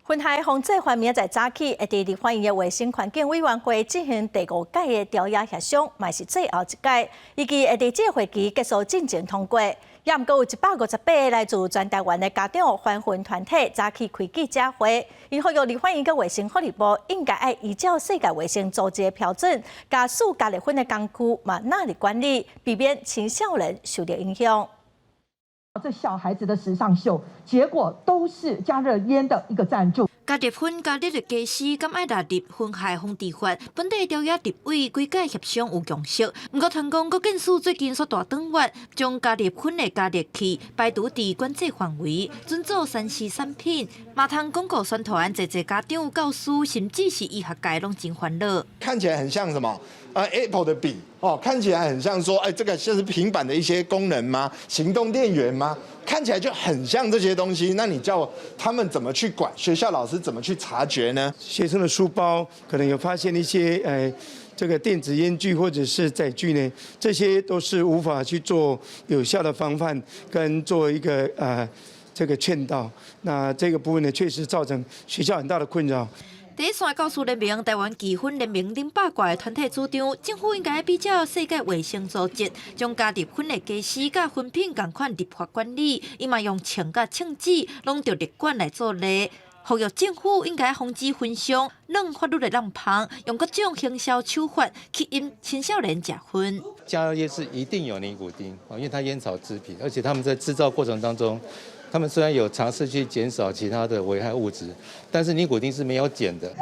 云海防治法明仔早起会伫立法院的卫生环境委员会进行第5届的调查协商，嘛是最后一届，预计会伫这个会期结束进程通过。也毋过有158个来自全台湾的家长欢迎团体早起开记者会，因呼吁立法院跟卫生福利部应该要依照世界卫生组织的标准，加速加热薰的工具嘛纳入管理，避免青少年受到影响。 这小孩子的时尚秀，结果都是加热烟的一个赞助。加热薰加热的假使，敢爱纳入薰害防治法，本地调查立委几届协商有共识。不过，团工国建署最近煞大转弯，将加热薰的加热器排除伫管制范围，准做3C产品。马桶广告宣传，侪家长、教师，甚至是医学界拢真烦恼。看起来很像什么？Apple 的笔哦，看起来很像说，这个就是平板的一些功能吗？行动电源吗？看起来就很像这些东西。那你叫他们怎么去管？学校老师怎么去察觉呢？学生的书包可能有发现一些这个电子烟具或者是载具呢，这些都是无法去做有效的防范跟做一个这个劝导。那这个部分呢，确实造成学校很大的困扰。 第一线教师联盟、台湾奇薰联盟等8挂的团体主张，政府应该比照世界卫生组织，将加热薰的假使甲薰品同款立法管理，伊嘛用枪甲枪支拢着立管来做例。呼吁政府应该防止熏伤、软法律的滥放，用各种行销手法吸引青少年食薰。加热烟是一定有尼古丁因为它烟草制品，而且他们在制造过程当中。 他们虽然有尝试去减少其他的危害物质，但是尼古丁是没有减的。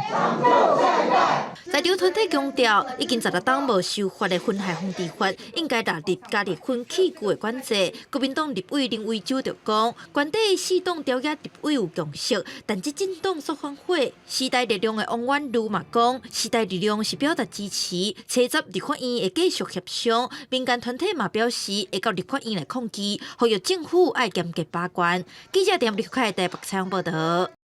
在场团体强调，已经16档无修法的薰害防治法，应该纳入加热薰器具的管制。国民党立委林为洲就讲，原底4档调查立委有共识，但这政党所反悔。时代力量的王婉如嘛讲，时代力量是表达支持，车集立法院会继续协商。民间团体嘛表示会到立法院来抗议，呼吁政府爱严格把关。记者点立开台北采访报道。